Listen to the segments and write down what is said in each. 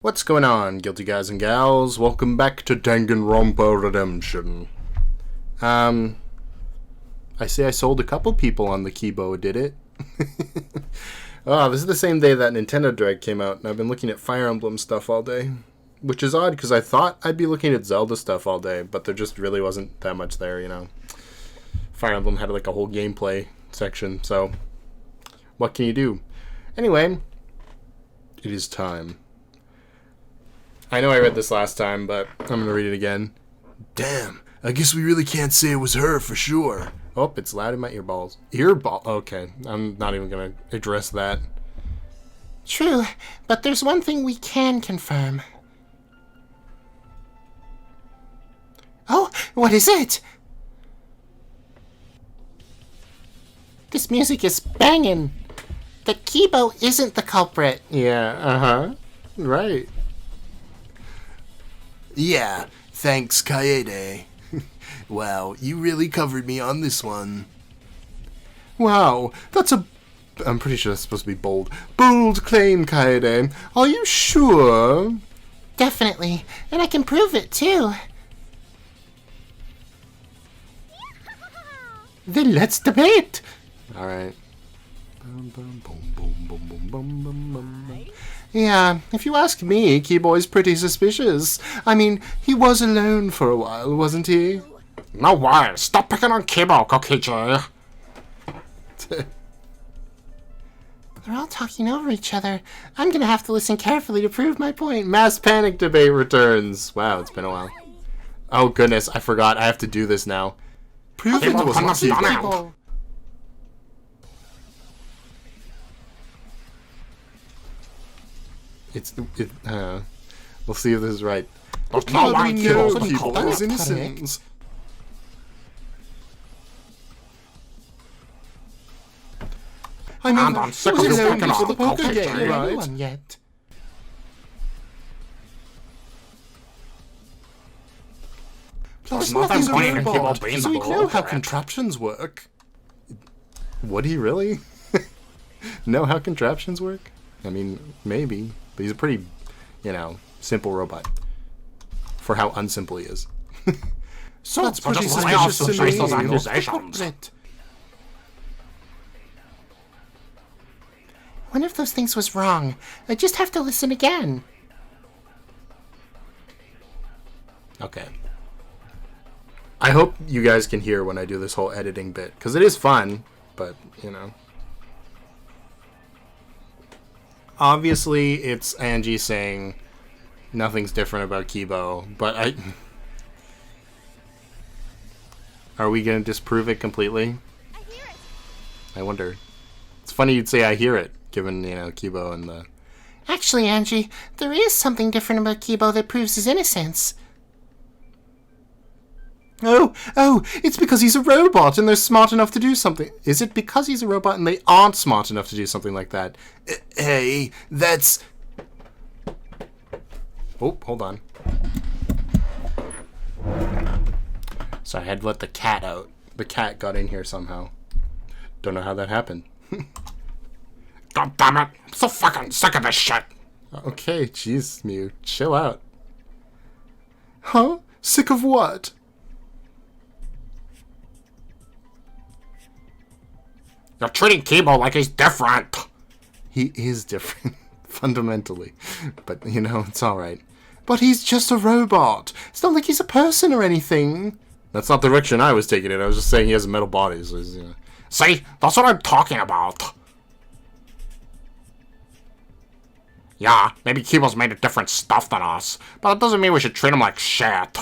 What's going on, guilty guys and gals? Welcome back to Danganronpa Redemption. I see I sold a couple people on the Kibo, did it? This is the same day that Nintendo Direct came out, and I've been looking at Fire Emblem stuff all day. Which is odd, because I thought I'd be looking at Zelda stuff all day, but there just really wasn't that much there, you know. Fire Emblem had like a whole gameplay section, so what can you do? Anyway, it is time. I know I read this last time, but I'm going to read it again. Damn, I guess we really can't say it was her for sure. Oh, it's loud in my earballs. Okay, I'm not even going to address that. True, but there's one thing we can confirm. Oh, what is it? This music is banging. The Kibo isn't the culprit. Yeah, right. Yeah, thanks, Kaede. Wow, you really covered me on this one. Wow, I'm pretty sure that's supposed to be bold. Bold claim, Kaede. Are you sure? Definitely, and I can prove it too. Then let's debate. All right. Yeah, if you ask me, Keyboy's pretty suspicious. I mean, he was alone for a while, wasn't he? No way! Stop picking on Kibo, Kokiji! They're all talking over each other. I'm gonna have to listen carefully to prove my point. Mass panic debate returns. Wow, it's been a while. Oh goodness, I forgot. I have to do this now. Prove it was not Kibo. We'll see if this is right. There's no way Kibo's the People culprit. as innocents. I mean, And I'm sick of he you was alone picking before on the poker Kokiji. game, right? Anyone yet? Plus, There's nothing nothing's a funny in robot, Kibo being so the we know how culprit. contraptions work. Would he really? Know how contraptions work? I mean, maybe. But he's a pretty, simple robot. For how unsimple he is. So That's pretty just lay off suspicious some to trace those me. accusations. One of those things was wrong. I just have to listen again. Okay. I hope you guys can hear when I do this whole editing bit. Because it is fun, but, Obviously, it's Angie saying nothing's different about Kibo, but Are we going to disprove it completely? I hear it. I wonder. It's funny you'd say I hear it, given, Kibo and the... Actually, Angie, there is something different about Kibo that proves his innocence. Oh, it's because he's a robot and they're smart enough to do something. Is it because he's a robot and they aren't smart enough to do something like that? Hey, that's... Oh, hold on. So I had to let the cat out. The cat got in here somehow. Don't know how that happened. God damn it! I'm so fucking sick of this shit! Okay, jeez, Mew. Chill out. Huh? Sick of what? You're treating Kibo like he's different! He is different, fundamentally. But, it's alright. But he's just a robot. It's not like he's a person or anything. That's not the direction I was taking it. I was just saying he has a metal body. So he's, See? That's what I'm talking about! Yeah, maybe Kibo's made of different stuff than us, but that doesn't mean we should treat him like shit.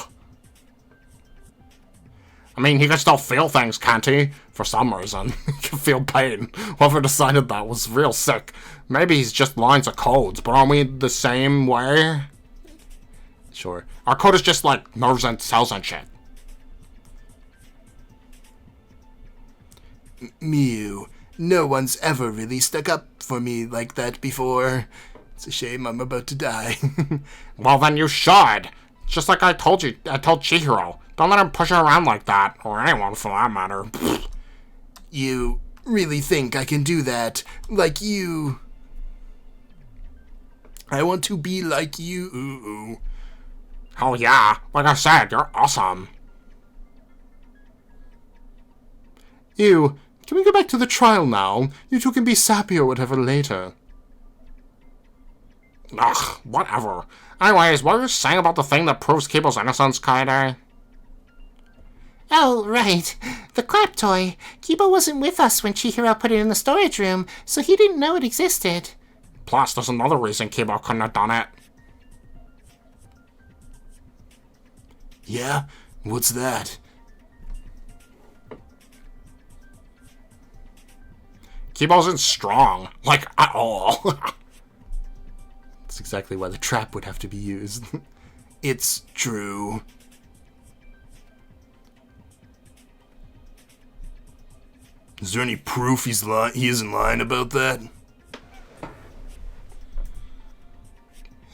I mean, he can still feel things, can't he? For some reason. He can feel pain. Whoever decided that was real sick. Maybe he's just lines of codes, but aren't we the same way? Sure. Our code is just like nerves and cells and shit. Mew. No one's ever really stuck up for me like that before. It's a shame I'm about to die. Well, then you should. Just like I told Chihiro. Don't let him push her around like that, or anyone for that matter. You really think I can do that? Like you... I want to be like you. Oh yeah, like I said, you're awesome. Ew, can we go back to the trial now? You two can be sappy or whatever later. Ugh, whatever. Anyways, what were you saying about the thing that proves Kibo's innocence, Kaede? Oh, right. The clap toy. Kibo wasn't with us when Chihiro put it in the storage room, so he didn't know it existed. Plus, there's another reason Kibo couldn't have done it. Yeah? What's that? Kibo isn't strong. Like, at all. That's exactly why the trap would have to be used. It's true. Is there any proof he isn't lying about that?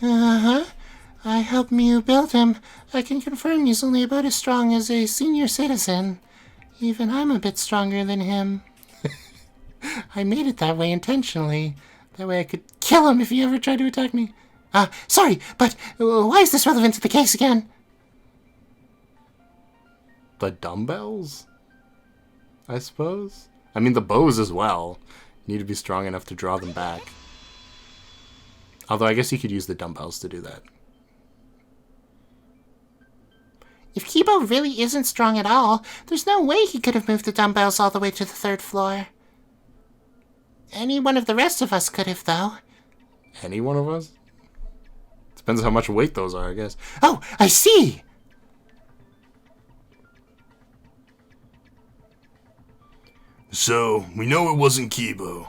Uh-huh. I helped Mew build him. I can confirm he's only about as strong as a senior citizen. Even I'm a bit stronger than him. I made it that way intentionally. That way I could kill him if he ever tried to attack me. Sorry, but why is this relevant to the case again? The dumbbells? I suppose? I mean, the bows as well. You need to be strong enough to draw them back. Although I guess you could use the dumbbells to do that. If Kibo really isn't strong at all, there's no way he could have moved the dumbbells all the way to the 3rd floor. Any one of the rest of us could have, though. Any one of us? Depends how much weight those are, I guess. Oh, I see! So, we know it wasn't Kibo.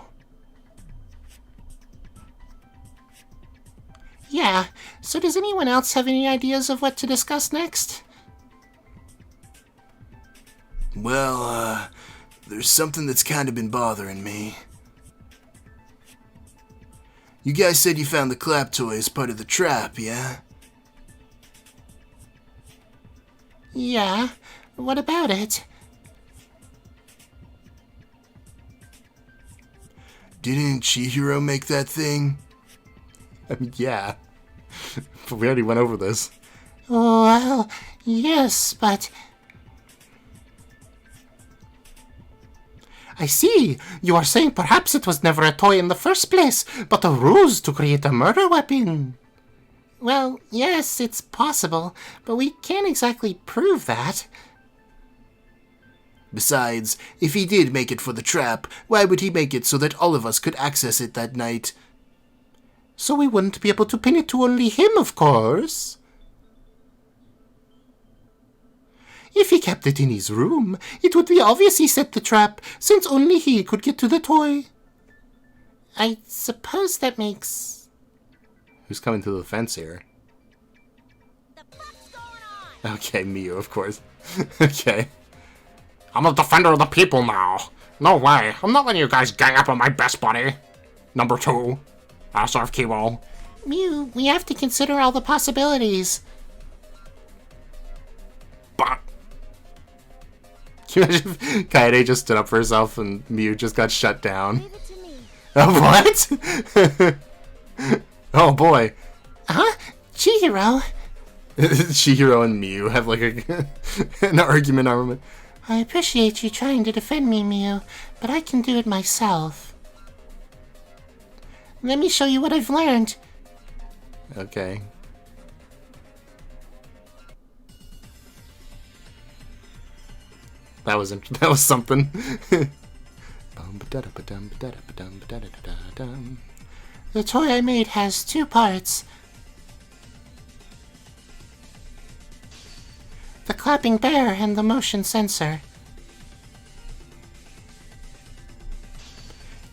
Yeah, so does anyone else have any ideas of what to discuss next? Well, there's something that's kind of been bothering me. You guys said you found the clap toy as part of the trap, yeah? Yeah, what about it? Didn't Chihiro make that thing? I mean, yeah. But we already went over this. Well, yes, but... I see. You are saying perhaps it was never a toy in the first place, but a ruse to create a murder weapon. Well, yes, it's possible, but we can't exactly prove that. Besides, if he did make it for the trap, why would he make it so that all of us could access it that night? So we wouldn't be able to pin it to only him, of course. If he kept it in his room, it would be obvious he set the trap, since only he could get to the toy. I suppose that makes... Who's coming to the fence here? Okay, Miyu, of course. Okay. I'm a defender of the people now. No way. I'm not letting you guys gang up on my best buddy. Number 2. Serve Kibo. Mew, we have to consider all the possibilities. But... Can you imagine if Kaede just stood up for herself and Miyu just got shut down? Oh, what? Oh, boy. Huh? Chihiro? Chihiro and Miyu have like an argument armament. I appreciate you trying to defend me, Mew, but I can do it myself. Let me show you what I've learned. Okay. That was something. The toy I made has 2 parts. The clapping bear and the motion sensor.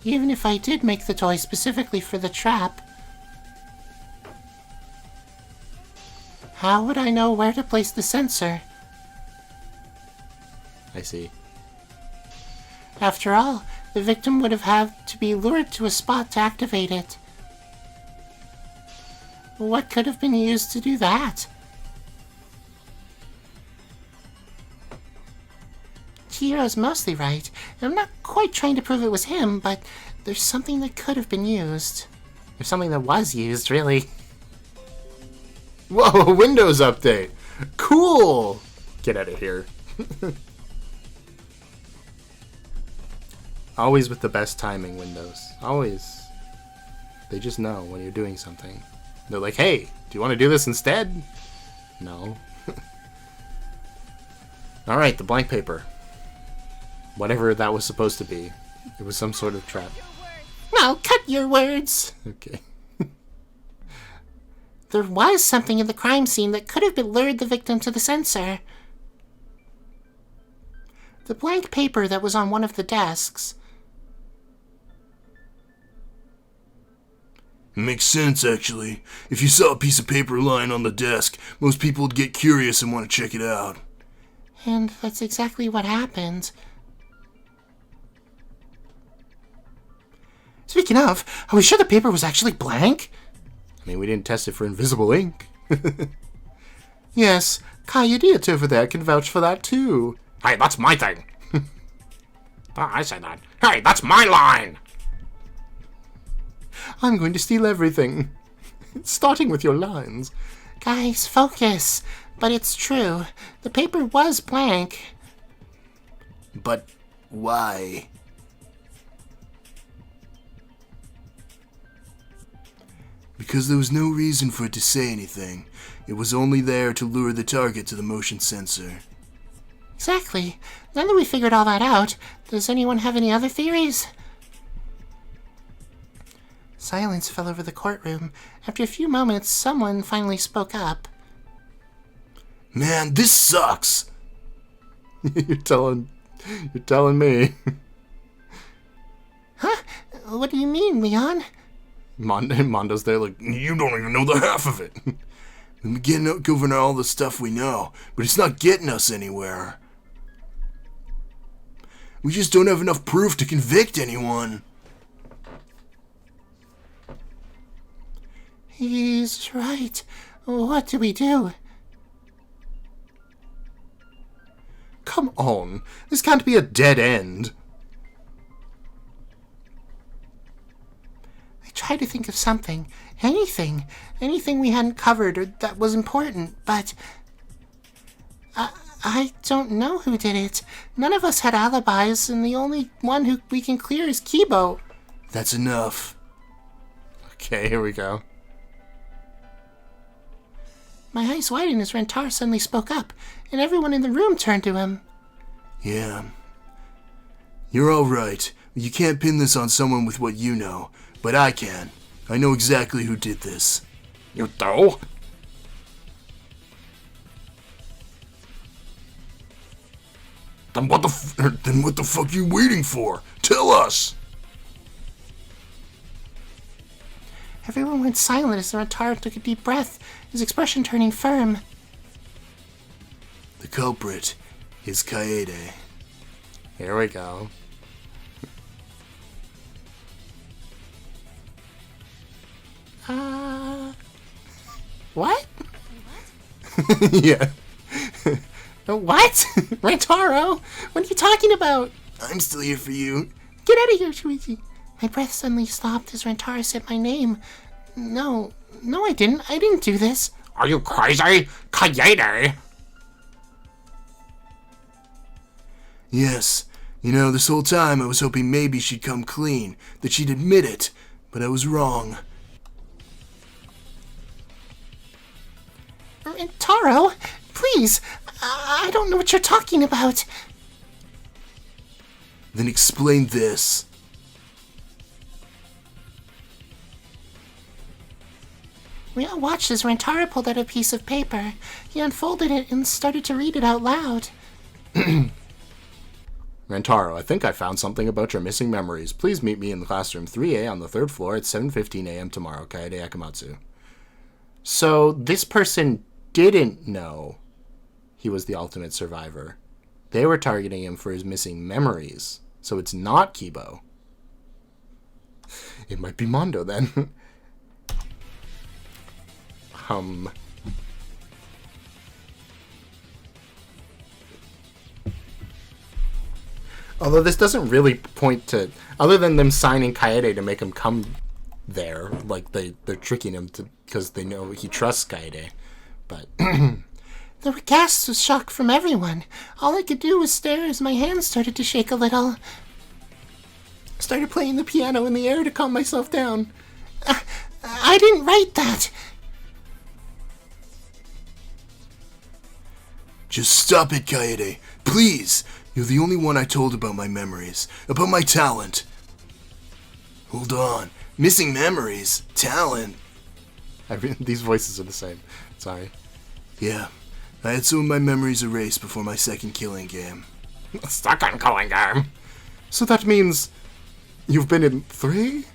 Even if I did make the toy specifically for the trap, how would I know where to place the sensor? I see. After all, the victim would have had to be lured to a spot to activate it. What could have been used to do that? Chihiro's mostly right. I'm not quite trying to prove it was him, but there's something that could have been used. Or something that was used, really. Whoa, Windows update. Cool. Get out of here. Always with the best timing, Windows. Always. They just know when you're doing something. They're like, hey, do you want to do this instead? No. Alright, the blank paper. Whatever that was supposed to be. It was some sort of trap. No, cut your words. Okay. There was something in the crime scene that could have lured the victim to the sensor. The blank paper that was on one of the desks. Makes sense, actually. If you saw a piece of paper lying on the desk, most people would get curious and want to check it out. And that's exactly what happened. Speaking of, are we sure the paper was actually blank? I mean, we didn't test it for invisible ink. Yes, Coyote over there can vouch for that too. Hey, that's my thing. I say that. Hey, that's my line. I'm going to steal everything. Starting with your lines. Guys, focus. But it's true. The paper was blank. But why? Because there was no reason for it to say anything. It was only there to lure the target to the motion sensor. Exactly. Now that we figured all that out, does anyone have any other theories? Silence fell over the courtroom. After a few moments, someone finally spoke up. Man, this sucks! You're telling me. Huh? What do you mean, Leon? Mondo's there like, You don't even know the half of it. We've been getting over all the stuff we know, but it's not getting us anywhere. We just don't have enough proof to convict anyone. He's right. What do we do? come on. This can't be a dead end. I tried to think of something. Anything we hadn't covered or that was important, but I don't know who did it. None of us had alibis, and the only one who we can clear is Kibo. That's enough. Okay, here we go. My eyes widened as Rantaro suddenly spoke up, and everyone in the room turned to him. Yeah. You're all right. You can't pin this on someone with what you know, but I can. I know exactly who did this. You do? Then what the fuck you waiting for? Tell us! Everyone went silent as Rantaro took a deep breath, his expression turning firm. The culprit is Kaede. Here we go. What? Yeah. What? Rantaro? What are you talking about? I'm still here for you. Get out of here, Shuichi. My breath suddenly stopped as Rantaro said my name. No, I didn't. I didn't do this. Are you crazy? Kaede? Yes. You know, this whole time I was hoping maybe she'd come clean, that she'd admit it, but I was wrong. Rantaro, please. I don't know what you're talking about. Then explain this. We all watched as Rantaro pulled out a piece of paper. He unfolded it and started to read it out loud. Rantaro, I think I found something about your missing memories. Please meet me in the classroom 3A on the 3rd floor at 7:15 a.m. tomorrow. Kaede Akamatsu. So this person didn't know he was the ultimate survivor. They were targeting him for his missing memories. So it's not Kibo. It might be Mondo then. Although this doesn't really point to, other than them signing Kaede to make him come there. Like, they're tricking him because they know he trusts Kaede. But There were gasps of shock from everyone. All I could do was stare as my hands started to shake a little. started playing the piano in the air to calm myself down. I didn't write that. Just stop it, Kaede. Please! You're the only one I told about my memories. About my talent. Hold on. Missing memories? Talent? These voices are the same. Sorry. Yeah. I had some of my memories erased before my second killing game. Second killing game. So that means you've been in 3?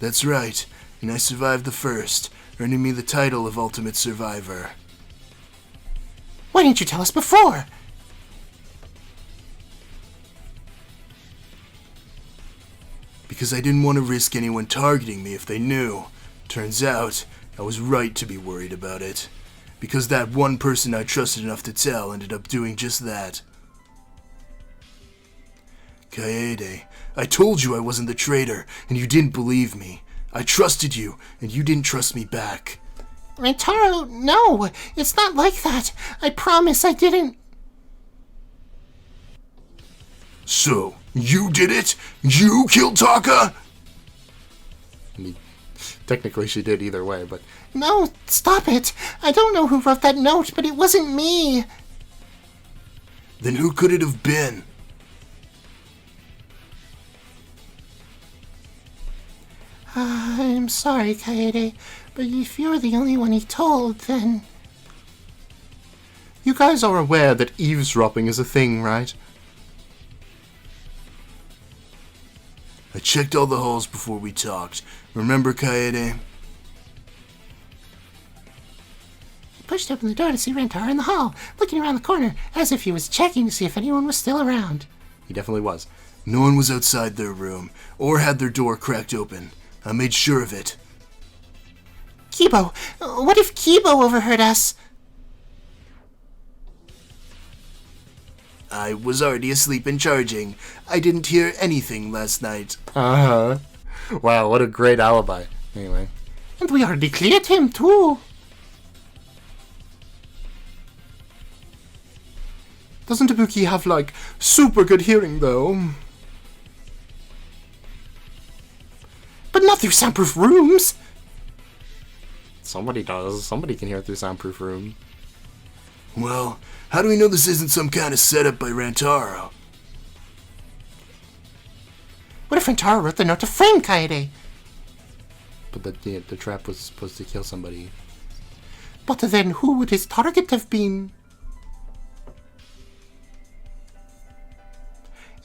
That's right. And I survived the first, earning me the title of Ultimate Survivor. Why didn't you tell us before? Because I didn't want to risk anyone targeting me if they knew. Turns out, I was right to be worried about it. Because that one person I trusted enough to tell ended up doing just that. Kaede, I told you I wasn't the traitor, and you didn't believe me. I trusted you, and you didn't trust me back. Rantaro, no, it's not like that. I promise I didn't. So, you did it? You killed Taka? I mean, technically she did either way, but No, stop it. I don't know who wrote that note, but it wasn't me. Then who could it have been? I'm sorry, Kaede, but if you're the only one he told, then... you guys are aware that eavesdropping is a thing, right? I checked all the halls before we talked. Remember, Kaede? He pushed open the door to see Rantaro in the hall, looking around the corner, as if he was checking to see if anyone was still around. He definitely was. No one was outside their room, or had their door cracked open. I made sure of it. Kibo! What if Kibo overheard us? I was already asleep and charging. I didn't hear anything last night. Uh-huh. Wow, what a great alibi. Anyway. And we already cleared him, too. Doesn't Ibuki have, like, super good hearing, though? But not through soundproof rooms. Somebody does. Somebody can hear it through soundproof room. Well, how do we know this isn't some kind of setup by Rantaro? What if Rantaro wrote the note to frame Kaede? But the trap was supposed to kill somebody. But then who would his target have been?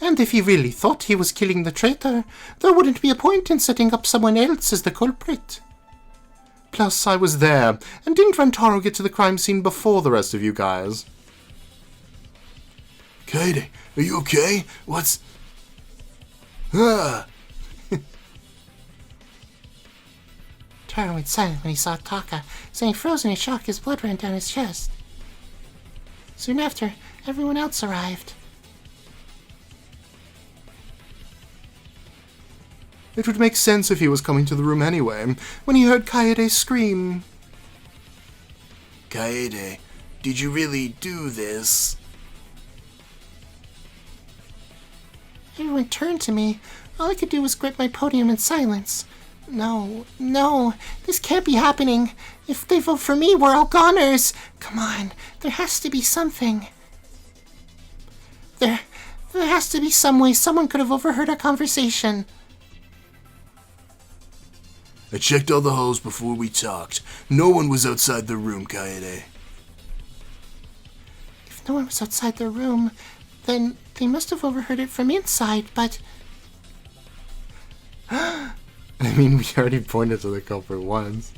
And if he really thought he was killing the traitor, there wouldn't be a point in setting up someone else as the culprit. Plus, I was there, and didn't Rantaro get to the crime scene before the rest of you guys? Kaede, are you okay? What's... Ah! Taro went silent when he saw Taka, saying frozen in shock as blood ran down his chest. Soon after, everyone else arrived. It would make sense if he was coming to the room anyway, when he heard Kaede scream. Kaede, did you really do this? Everyone turned to me. All I could do was grip my podium in silence. No, this can't be happening. If they vote for me, we're all goners. Come on, there has to be something. There has to be some way someone could have overheard our conversation. I checked all the halls before we talked. No one was outside the room, Kaede. If no one was outside the room, then they must have overheard it from inside, but... I mean, we already pointed to the culprit once.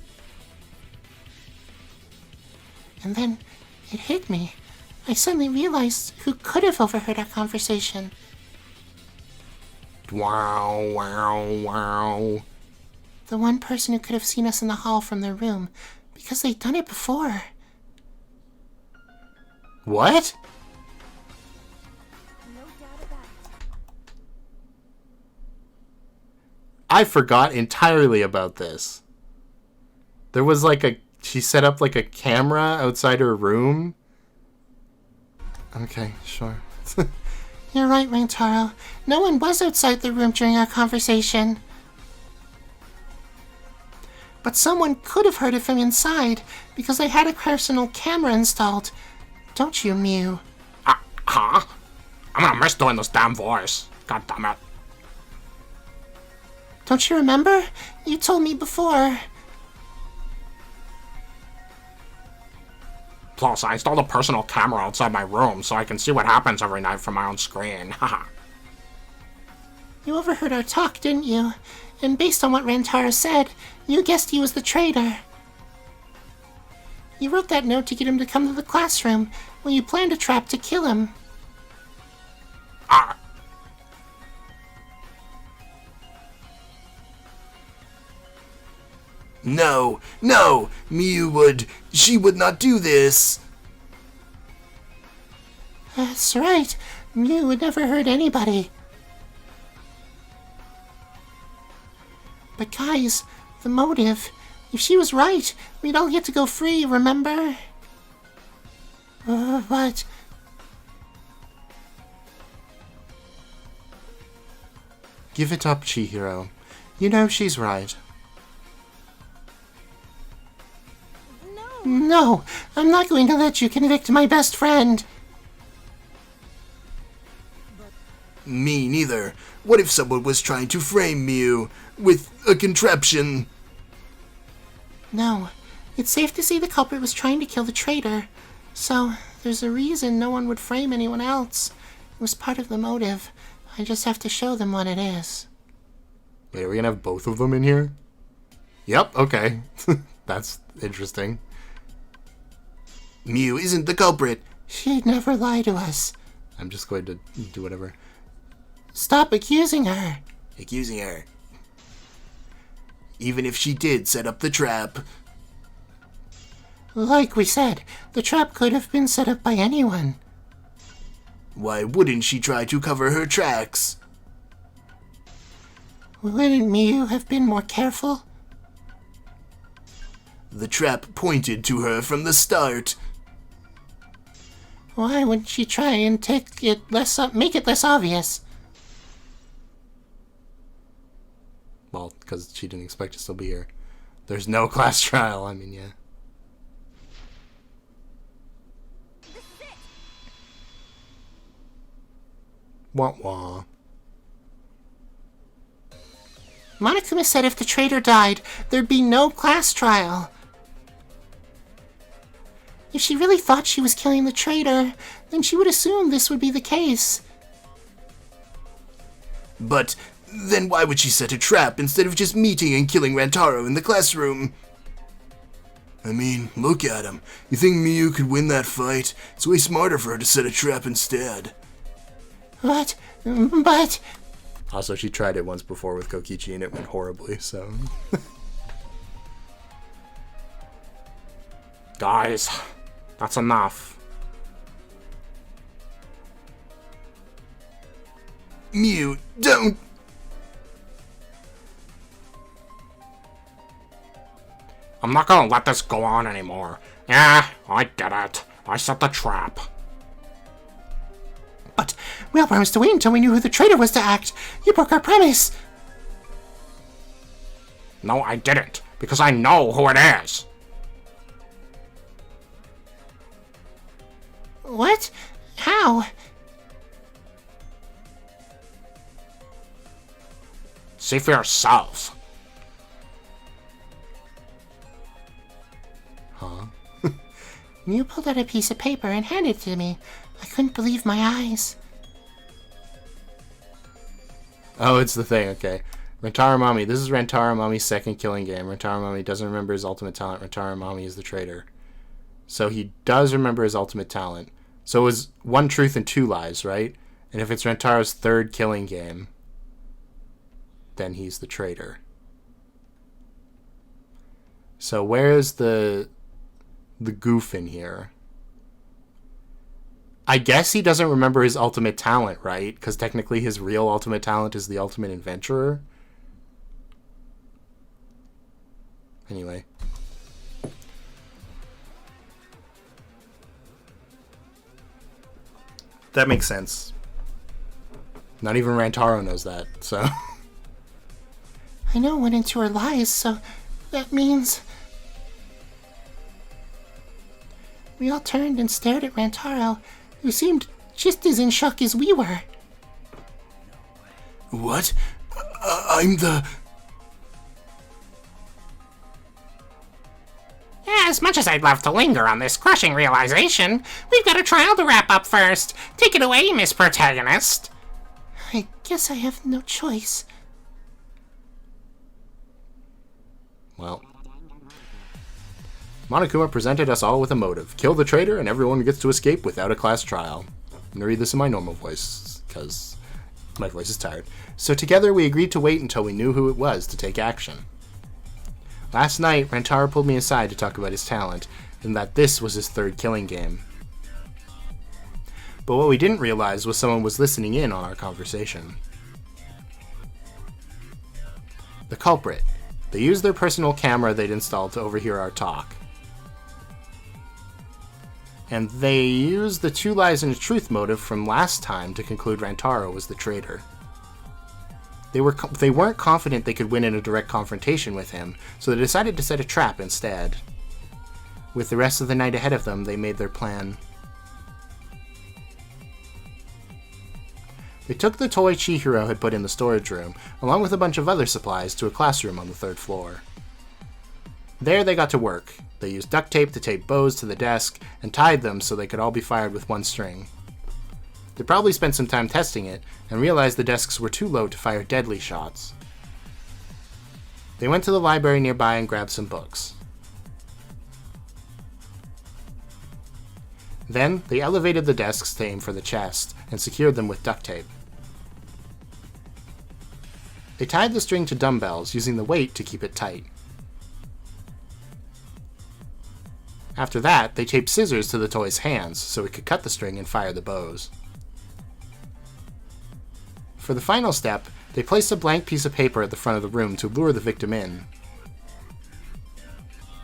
And then it hit me. I suddenly realized who could have overheard our conversation. Wow, wow, wow. The one person who could have seen us in the hall from their room, because they'd done it before. What? I forgot entirely about this. There was she set up like a camera outside her room. Okay, sure. You're right, Rantaro. No one was outside the room during our conversation. But someone could have heard it from inside, because I had a personal camera installed. Don't you, Mew? Huh? I'm gonna miss doing this damn voice. God damn it. Don't you remember? You told me before. Plus, I installed a personal camera outside my room so I can see what happens every night from my own screen. Haha. You overheard our talk, didn't you? And based on what Rantaro said, you guessed he was the traitor. You wrote that note to get him to come to the classroom when you planned a trap to kill him. No, she would not do this. That's right. Mew would never hurt anybody. But guys, the motive. If she was right, we'd all get to go free, remember? But... Give it up, Chihiro. You know she's right. No, I'm not going to let you convict my best friend. Me neither. What if someone was trying to frame Mew with a contraption? No, it's safe to say the culprit was trying to kill the traitor. So, there's a reason no one would frame anyone else. It was part of the motive. I just have to show them what it is. Wait, are we gonna have both of them in here? Yep, okay. That's interesting. Mew isn't the culprit. She'd never lie to us. I'm just going to do whatever. Stop accusing her. Accusing her. Even if she did set up the trap. Like we said, the trap could have been set up by anyone. Why wouldn't she try to cover her tracks? Wouldn't Mew have been more careful? The trap pointed to her from the start. Why wouldn't she try and make it less obvious? Well, because she didn't expect to still be here. There's no class trial, I mean, yeah. Wah wah. Monokuma said if the traitor died, there'd be no class trial. If she really thought she was killing the traitor, then she would assume this would be the case. But then why would she set a trap instead of just meeting and killing Rantaro in the classroom? I mean, look at him. You think Miyu could win that fight? It's way smarter for her to set a trap instead. But... Also, she tried it once before with Kokichi and it went horribly, so... Guys, that's enough. Miyu, don't... I'm not gonna let this go on anymore. Yeah, I did it. I set the trap. But we all promised to wait until we knew who the traitor was to act. You broke our promise. No, I didn't, because I know who it is. What? How? See for yourselves. Huh? Mew pulled out a piece of paper and handed it to me. I couldn't believe my eyes. Oh, it's the thing, okay. Rantaro Mami. This is Rantaro Mami's second killing game. Rantaro Mami doesn't remember his ultimate talent. Rantaro Mami is the traitor. So he does remember his ultimate talent. So it was one truth and two lies, right? And if it's Rantaro's third killing game, then he's the traitor. So where is the goof in here? I guess he doesn't remember his ultimate talent, right? Because technically his real ultimate talent is the ultimate adventurer. Anyway. That makes sense. Not even Rantaro knows that, so... I know it went into her lies, so that means... We all turned and stared at Rantaro, who seemed just as in shock as we were. What? I'm the... As much as I'd love to linger on this crushing realization, we've got a trial to wrap up first. Take it away, Miss Protagonist. I guess I have no choice. Well. Monokuma presented us all with a motive. Kill the traitor and everyone gets to escape without a class trial. I'm gonna read this in my normal voice, because my voice is tired. So together we agreed to wait until we knew who it was to take action. Last night, Rantaro pulled me aside to talk about his talent, and that this was his third killing game. But what we didn't realize was someone was listening in on our conversation. The culprit. They used their personal camera they'd installed to overhear our talk. And they used the 2 lies and a truth motive from last time to conclude Rantaro was the traitor. They weren't confident they could win in a direct confrontation with him, so they decided to set a trap instead. With the rest of the night ahead of them, they made their plan. They took the toy Chihiro had put in the storage room, along with a bunch of other supplies, to a classroom on the 3rd floor. There they got to work. They used duct tape to tape bows to the desk, and tied them so they could all be fired with one string. They probably spent some time testing it, and realized the desks were too low to fire deadly shots. They went to the library nearby and grabbed some books. Then, they elevated the desks to aim for the chest, and secured them with duct tape. They tied the string to dumbbells, using the weight to keep it tight. After that, they taped scissors to the toy's hands, so it could cut the string and fire the bows. For the final step, they placed a blank piece of paper at the front of the room to lure the victim in,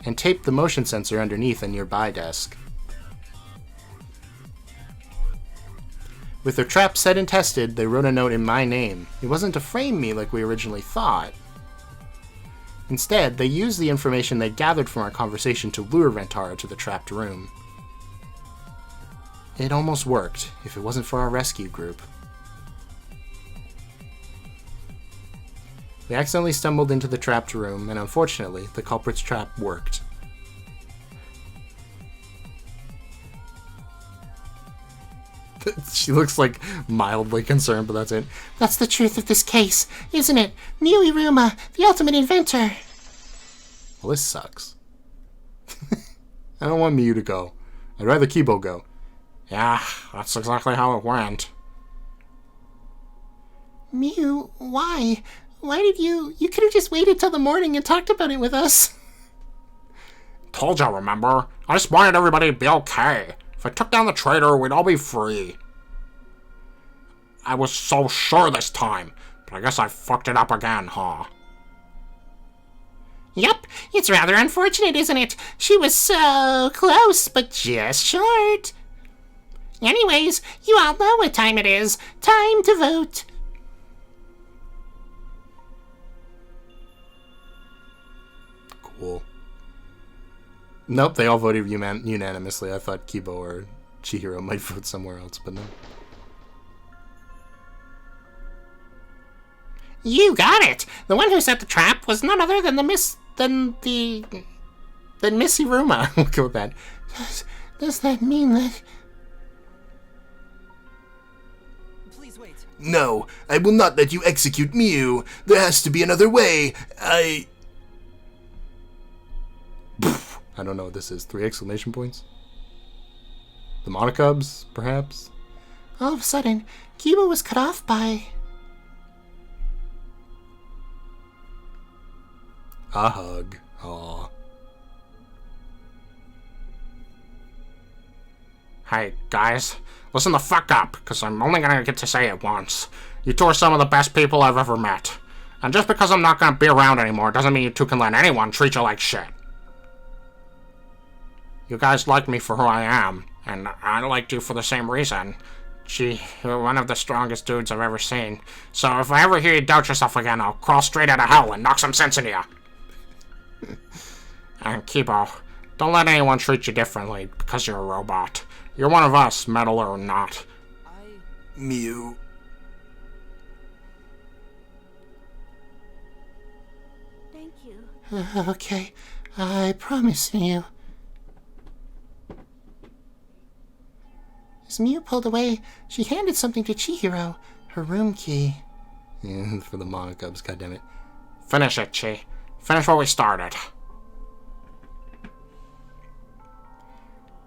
and taped the motion sensor underneath a nearby desk. With their trap set and tested, they wrote a note in my name. It wasn't to frame me like we originally thought. Instead, they used the information they gathered from our conversation to lure Rantaro to the trapped room. It almost worked, if it wasn't for our rescue group. They accidentally stumbled into the trapped room, and unfortunately, the culprit's trap worked. She looks like mildly concerned, but that's it. That's the truth of this case, isn't it? Miu Iruma, the ultimate inventor. Well, this sucks. I don't want Miu to go. I'd rather Kibo go. Yeah, that's exactly how it went. Miu, why? Why did you... You could have just waited till the morning and talked about it with us. Told you, remember? I just wanted everybody to be okay. If I took down the traitor, we'd all be free. I was so sure this time, but I guess I fucked it up again, huh? Yup, it's rather unfortunate, isn't it? She was so close, but just short. Anyways, you all know what time it is. Time to vote. Cool. Nope, they all voted unanimously. I thought Kibo or Chihiro might vote somewhere else, but no. You got it! The one who set the trap was none other than Miss Iruma. We'll go with that. Does that mean that... Please wait. No, I will not let you execute Miu. There has to be another way. I don't know what this is. 3 exclamation points? The Monokubs, perhaps? All of a sudden, Kiba was cut off by... A hug. Aw. Hey, guys, listen the fuck up, because I'm only gonna get to say it once. You two are some of the best people I've ever met. And just because I'm not gonna be around anymore doesn't mean you two can let anyone treat you like shit. You guys like me for who I am, and I liked you for the same reason. Gee, you're one of the strongest dudes I've ever seen. So if I ever hear you doubt yourself again, I'll crawl straight out of hell and knock some sense into you. And Kibo, don't let anyone treat you differently because you're a robot. You're one of us, metal or not. Mew. Thank you. Okay, I promise you. As Mew pulled away, she handed something to Chihiro, her room key. Yeah, for the Monokubs, goddammit. Finish it, Chi. Finish what we started.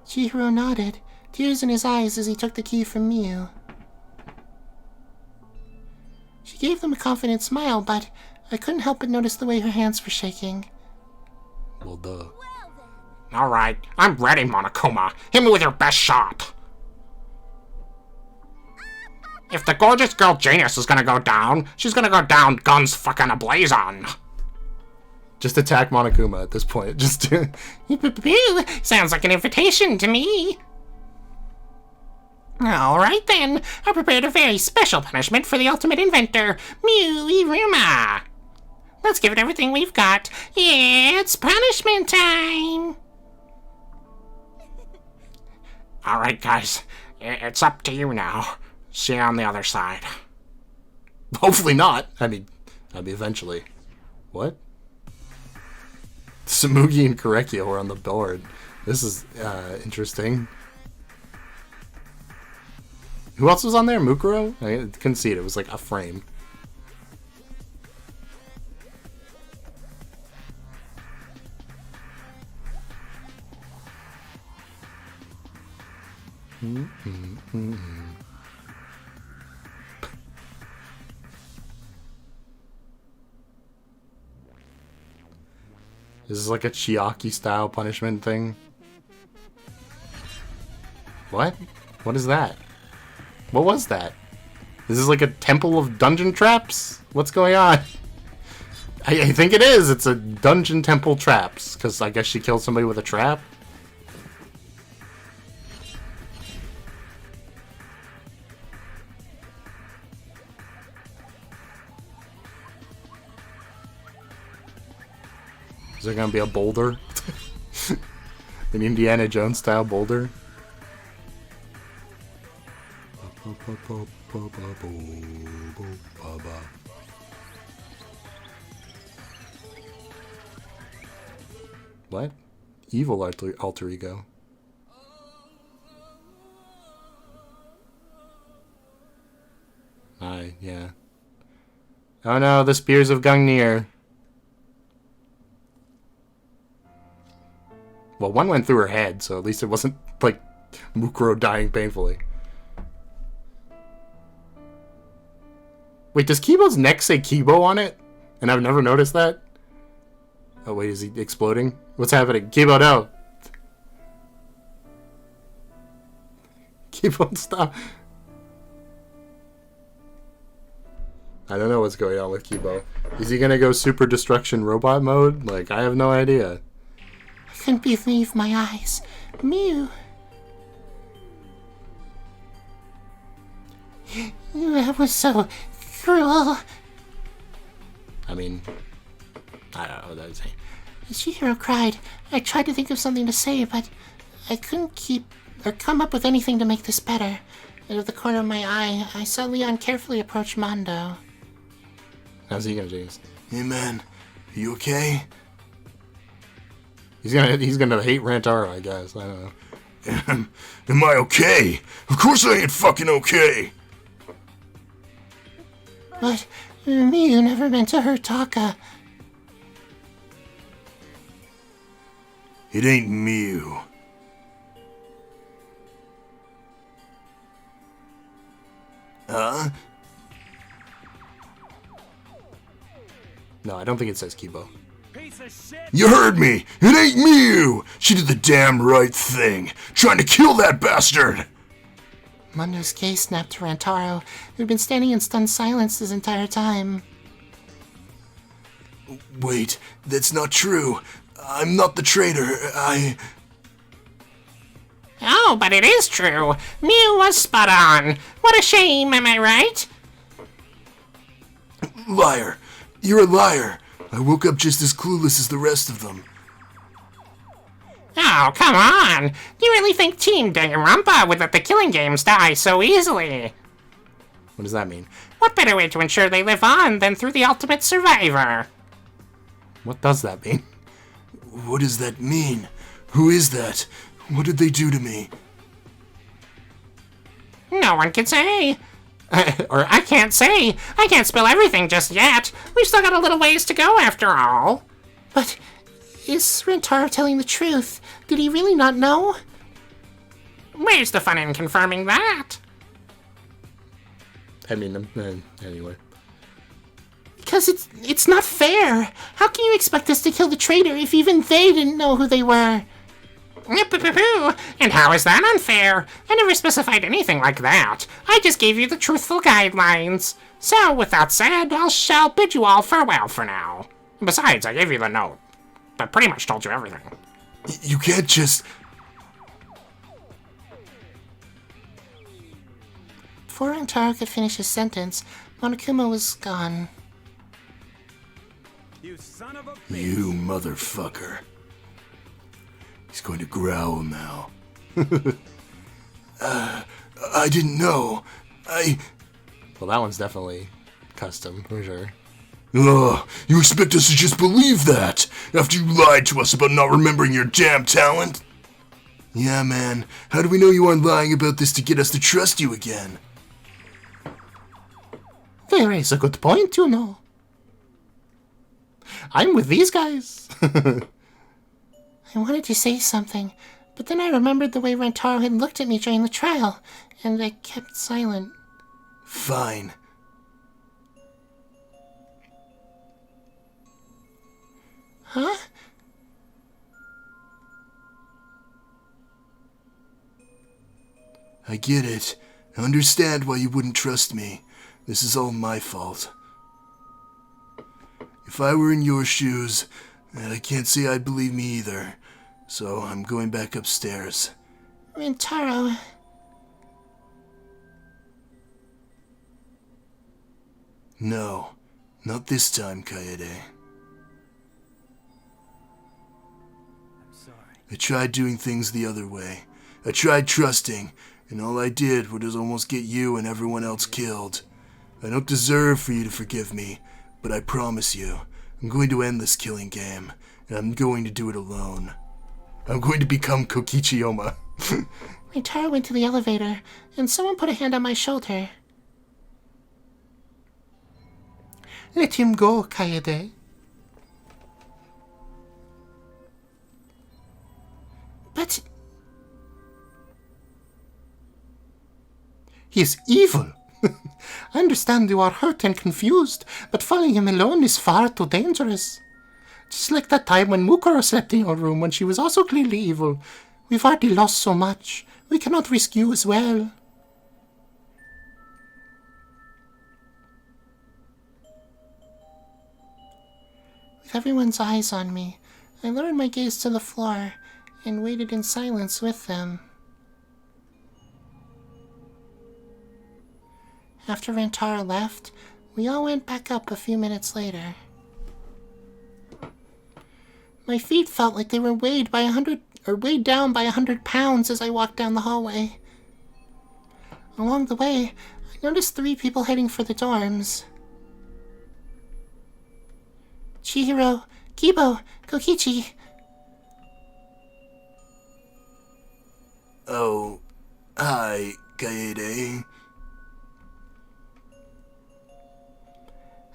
Chihiro nodded, tears in his eyes as he took the key from Mew. She gave them a confident smile, but I couldn't help but notice the way her hands were shaking. Well, duh. Alright, I'm ready, Monokuma. Hit me with your best shot. If the gorgeous girl genius is gonna go down, she's gonna go down guns fucking ablazing. Just attack Monokuma at this point. Just do. Sounds like an invitation to me. Alright then, I prepared a very special punishment for the ultimate inventor, Mew Iruma. Let's give it everything we've got. It's punishment time! Alright, guys. It's up to you now. See you on the other side. Hopefully not. I mean eventually. What? Samugi and Korekio were on the board. This is interesting. Who else was on there? Mukuro? I couldn't see it. It was like a frame. This is like a Chiaki style punishment thing. What? What is that? What was that? This is like a temple of dungeon traps? What's going on? I think it is. It's a dungeon temple traps. Because I guess she killed somebody with a trap. Is there gonna be a boulder? An Indiana Jones style boulder? What? Evil alter ego. Yeah. Oh no, the spears of Gungnir. Well, one went through her head, so at least it wasn't, like, Mukuro dying painfully. Wait, does Kibo's neck say Kibo on it? And I've never noticed that? Oh, wait, is he exploding? What's happening? Kibo, no! Kibo, stop! I don't know what's going on with Kibo. Is he gonna go super destruction robot mode? Like, I have no idea. I couldn't believe my eyes. Mew. That was so cruel. I mean, I don't know what I was saying. Chihiro cried. I tried to think of something to say, but I couldn't come up with anything to make this better. Out of the corner of my eye, I saw Leon carefully approach Mondo. How's he gonna do this? Hey man, are you okay? He's gonna hate Rantaro, I guess. I don't know. Am I okay? Of course I ain't fucking okay! But Mew never meant to hurt Taka. It ain't Mew. Huh? No, I don't think it says Kibo. You heard me! It ain't Mew! She did the damn right thing, trying to kill that bastard! Mondo's gaze snapped to Rantaro, who'd been standing in stunned silence this entire time. Wait, that's not true. I'm not the traitor. Oh, but it is true. Mew was spot on. What a shame, am I right? Liar. You're a liar. I woke up just as clueless as the rest of them. Oh, come on. You really think Team Danganronpa would let the killing games die so easily? What does that mean? What better way to ensure they live on than through the ultimate survivor? What does that mean? What does that mean? Who is that? What did they do to me? No one can say. Or I can't say. I can't spill everything just yet. We've still got a little ways to go after all. But is Rantaro telling the truth? Did he really not know? Where's the fun in confirming that? I mean, anyway. Because it's not fair. How can you expect us to kill the traitor if even they didn't know who they were? And how is that unfair? I never specified anything like that. I just gave you the truthful guidelines. So, with that said, I shall bid you all farewell for now. Besides, I gave you the note. That pretty much told you everything. You can't just... Before Rantaro could finish his sentence, Monokuma was gone. You son of a You motherfucker. He's going to growl now. I didn't know. Well, that one's definitely custom, for sure. Ugh, you expect us to just believe that? After you lied to us about not remembering your damn talent? Yeah, man. How do we know you aren't lying about this to get us to trust you again? There is a good point, you know. I'm with these guys. I wanted to say something, but then I remembered the way Rantaro had looked at me during the trial, and I kept silent. Fine. Huh? I get it. I understand why you wouldn't trust me. This is all my fault. If I were in your shoes, I can't say I'd believe me either. So I'm going back upstairs. Rantaro... No, not this time, Kaede. I'm sorry. I tried doing things the other way. I tried trusting, and all I did was almost get you and everyone else killed. I don't deserve for you to forgive me, but I promise you, I'm going to end this killing game, and I'm going to do it alone. I'm going to become Kokichiyama. Rantaro went to the elevator, and someone put a hand on my shoulder. Let him go, Kaede. But... he is evil. I understand you are hurt and confused, but following him alone is far too dangerous. Just like that time when Mukuro slept in your room when she was also clearly evil. We've already lost so much. We cannot risk you as well. With everyone's eyes on me, I lowered my gaze to the floor and waited in silence with them. After Rantaro left, we all went back up a few minutes later. My feet felt like they were weighed down by 100 pounds as I walked down the hallway. Along the way, I noticed 3 people heading for the dorms. Chihiro, Kibo, Kokichi. Oh, hi, Kaede.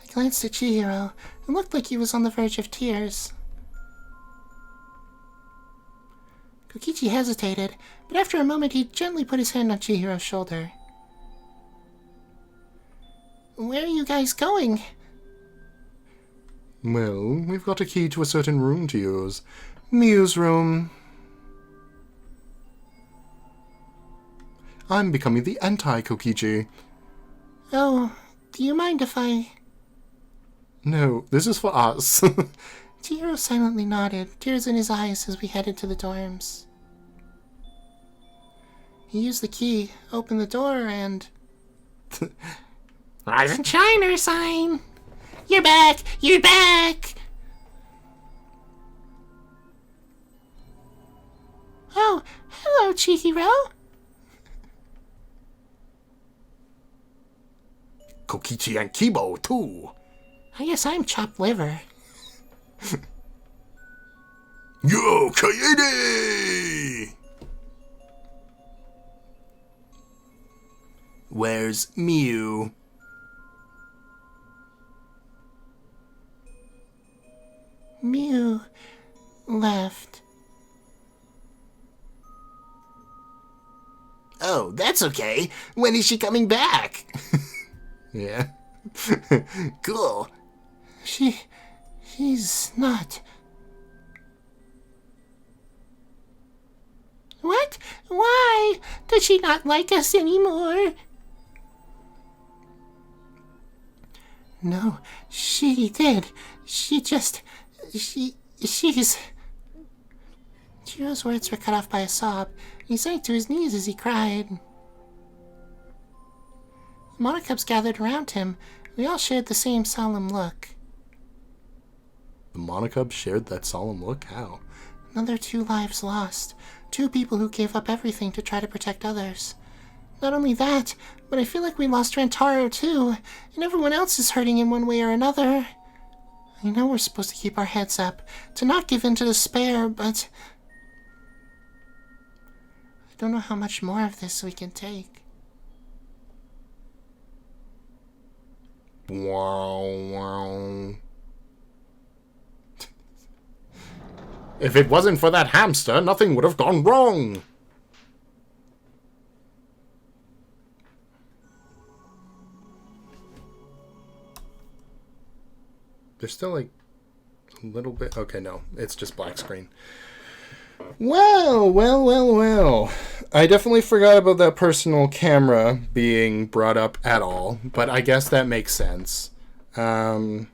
I glanced at Chihiro. It looked like he was on the verge of tears. Kokichi hesitated, but after a moment he gently put his hand on Chihiro's shoulder. Where are you guys going? Well, we've got a key to a certain room to use. Mew's room. I'm becoming the anti-Kokichi. Oh, do you mind if I... No, this is for us. Chihiro silently nodded, tears in his eyes as we headed to the dorms. He used the key, opened the door, and... Rise and shine, sign. You're back! You're back! Oh, hello, Chihiro. Kokichi and Kibo, too. I guess I'm chopped liver. Yo, Kaede! Where's Mew? Mew left. Oh, that's okay. When is she coming back? Yeah. Cool. She's not. What? Why? Does she not like us anymore? No, she did. She's... Chihiro's words were cut off by a sob. He sank to his knees as he cried. The Monokubs gathered around him. We all shared the same solemn look. The Monokub shared that solemn look? How? Another 2 lives lost. 2 people who gave up everything to try to protect others. Not only that, but I feel like we lost Rantaro too, and everyone else is hurting in one way or another. I know we're supposed to keep our heads up, to not give in to despair, but... I don't know how much more of this we can take. Wow, wow. If it wasn't for that hamster, nothing would have gone wrong. There's still like a little bit. Okay, no, it's just black screen. Well. I definitely forgot about that personal camera being brought up at all, but I guess that makes sense. I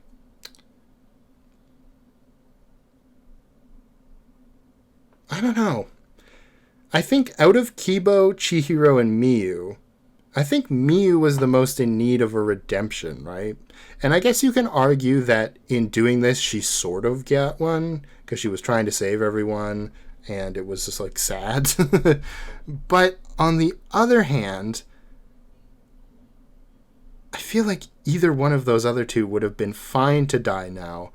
don't know. I think out of Kibo, Chihiro, and Miyu, I think Miyu was the most in need of a redemption, right? And I guess you can argue that in doing this, she sort of got one, because she was trying to save everyone, and it was just, like, sad. But on the other hand, I feel like either one of those other 2 would have been fine to die now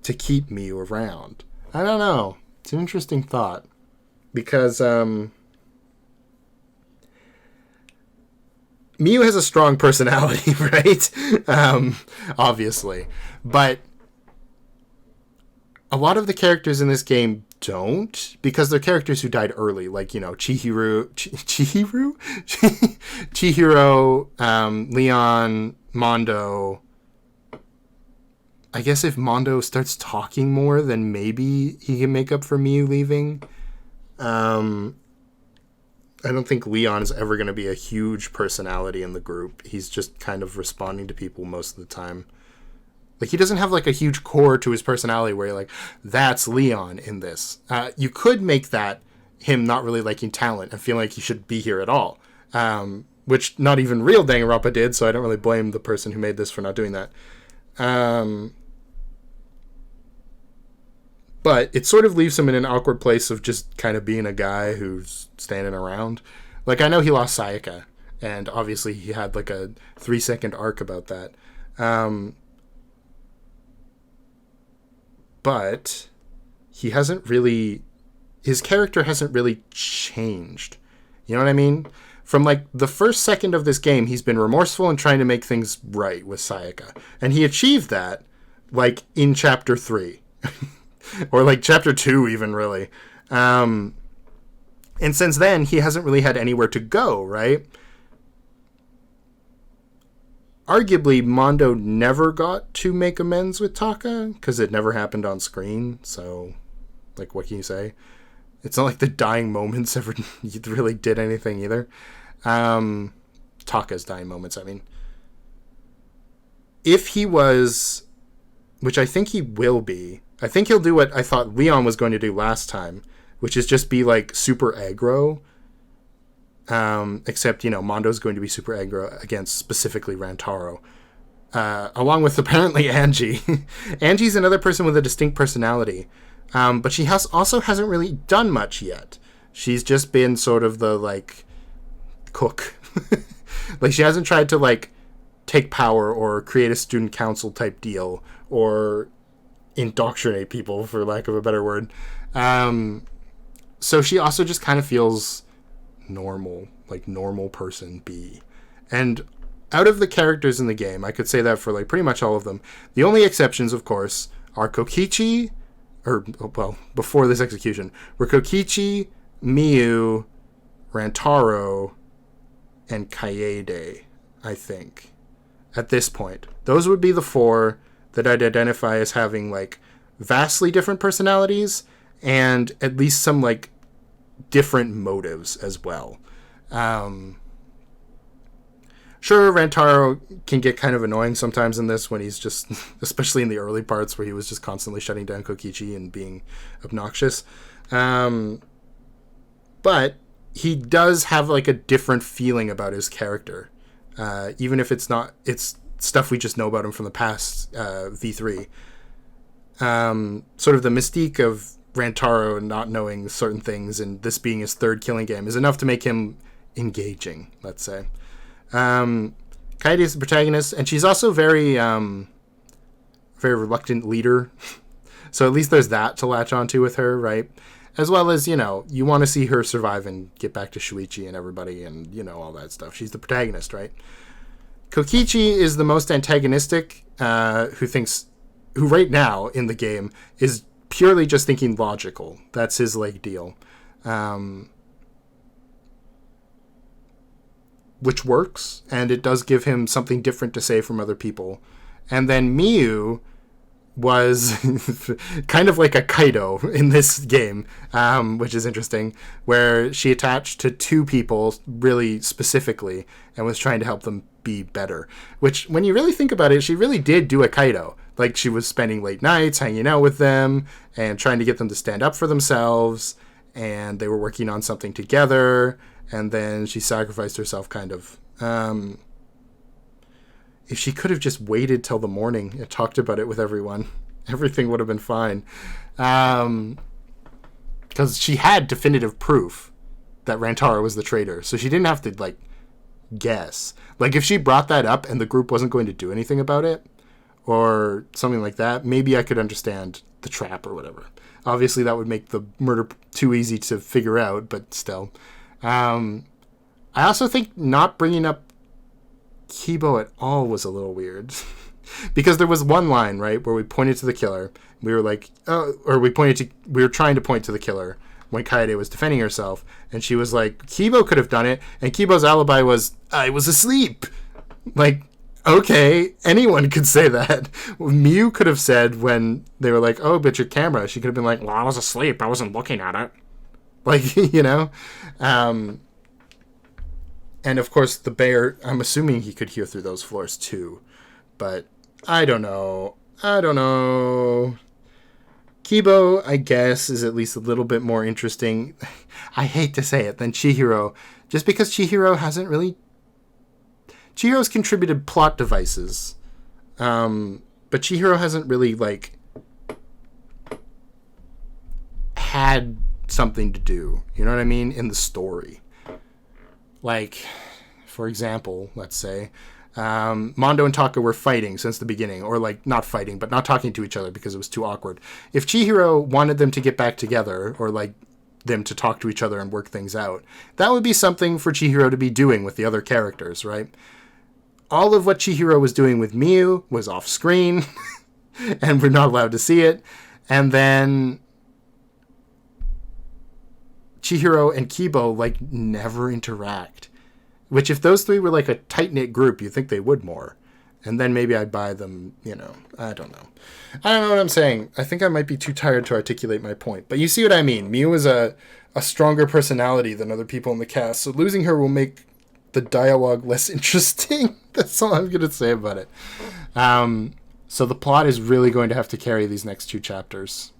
to keep Miyu around. I don't know. It's an interesting thought. Because, Miyu has a strong personality, right? Obviously. But a lot of the characters in this game don't, because they're characters who died early, like, you know, Chihiro, Leon, Mondo. I guess if Mondo starts talking more, then maybe he can make up for Miyu leaving. I don't think Leon is ever going to be a huge personality in the group. He's just kind of responding to people most of the time. Like, he doesn't have, like, a huge core to his personality where you're like, that's Leon in this. You could make that him not really liking talent and feeling like he should be here at all. Which not even real Danganronpa did, so I don't really blame the person who made this for not doing that. But it sort of leaves him in an awkward place of just kind of being a guy who's standing around. Like, I know he lost Sayaka, and obviously he had, like, a 3-second arc about that. But he hasn't really... His character hasn't really changed. You know what I mean? From, like, the first second of this game, he's been remorseful and trying to make things right with Sayaka. And he achieved that, like, in Chapter 3. Or, like, Chapter 2, even, really. And since then, he hasn't really had anywhere to go, right? Arguably, Mondo never got to make amends with Taka, because it never happened on screen, so, like, what can you say? It's not like the dying moments ever really did anything either. Taka's dying moments, I mean. if he was, which I think he will be, I think he'll do what I thought Leon was going to do last time, which is just be like super aggro. Except, Mondo's going to be super aggro against specifically Rantaro. Along with apparently Angie. Angie's another person with a distinct personality. But she also hasn't really done much yet. She's just been sort of the, like, cook. Like, she hasn't tried to, like, take power or create a student council type deal or indoctrinate people, for lack of a better word. So she also just kind of feels normal, like normal person B. And out of the characters in the game, I could say that for like pretty much all of them. The only exceptions, of course, are Kokichi, before this execution, were Kokichi, Miyu, Rantaro, and Kaede, I think, at this point. Those would be the four that I'd identify as having like vastly different personalities and at least some like different motives as well. Sure, Rantaro can get kind of annoying sometimes in this when he's just, especially in the early parts where he was just constantly shutting down Kokichi and being obnoxious. But he does have like a different feeling about his character. Even if it's stuff we just know about him from the past V3. Sort of the mystique of Rantaro and not knowing certain things and this being his third killing game is enough to make him engaging, let's say. Kaede is the protagonist, and she's also very reluctant leader. So at least there's that to latch onto with her, right? As well as, you want to see her survive and get back to Shuichi and everybody and, all that stuff. She's the protagonist, right? Kokichi is the most antagonistic, who right now in the game is purely just thinking logical. That's his, like, deal. Which works, and it does give him something different to say from other people. And then Miyu was kind of like a Kaido in this game, which is interesting, where she attached to two people really specifically and was trying to help them be better. Which, when you really think about it, she really did do a Kaido. Like, she was spending late nights hanging out with them and trying to get them to stand up for themselves, and they were working on something together, and then she sacrificed herself, kind of. If she could have just waited till the morning and talked about it with everyone, everything would have been fine. Because she had definitive proof that Rantaro was the traitor, so she didn't have to, like, guess. Like, if she brought that up and the group wasn't going to do anything about it, or something like that, maybe I could understand the trap or whatever. Obviously, that would make the murder too easy to figure out, but still. I also think not bringing up Kibo at all was a little weird. Because there was one line, right, where we pointed to the killer. We were like, we were trying to point to the killer when Kaede was defending herself. And she was like, Kibo could have done it. And Kibo's alibi was, I was asleep. Like, okay, anyone could say that. Miyu could have said when they were like, oh, but your camera. She could have been like, Well, I was asleep. I wasn't looking at it. like, and of course the bear, I'm assuming he could hear through those floors too, but I don't know. Kibo, I guess, is at least a little bit more interesting, I hate to say it, than Chihiro, just because Chihiro's contributed plot devices, but Chihiro hasn't really, like, had something to do, you know what I mean, in the story. Like, for example, let's say, Mondo and Taka were fighting since the beginning, or like not fighting, but not talking to each other because it was too awkward. If Chihiro wanted them to get back together, or like them to talk to each other and work things out, that would be something for Chihiro to be doing with the other characters, right? All of what Chihiro was doing with Miyu was off screen, and we're not allowed to see it. And then Chihiro and Kibo, like, never interact. Which, if those three were, like, a tight-knit group, you'd think they would more. And then maybe I'd buy them, I don't know. I don't know what I'm saying. I think I might be too tired to articulate my point. But you see what I mean. Miyu is a stronger personality than other people in the cast, so losing her will make the dialogue less interesting. That's all I'm going to say about it. So the plot is really going to have to carry these next 2 chapters.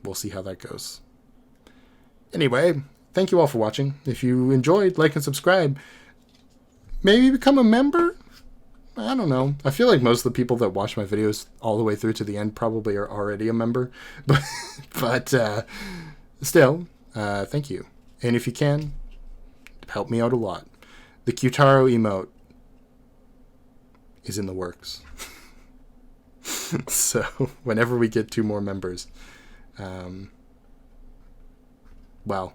We'll see how that goes. Anyway, thank you all for watching. If you enjoyed, like and subscribe. Maybe become a member? I don't know. I feel like most of the people that watch my videos all the way through to the end probably are already a member. But still, thank you. And if you can, help me out a lot. The Qtaro emote is in the works. So whenever we get 2 more members, well,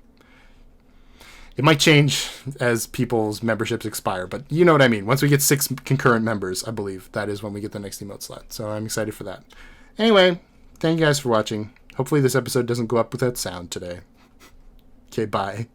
it might change as people's memberships expire, but you know what I mean. Once we get 6 concurrent members, I believe that is when we get the next emote slot. So I'm excited for that. Anyway, thank you guys for watching. Hopefully this episode doesn't go up without sound today. Okay, bye.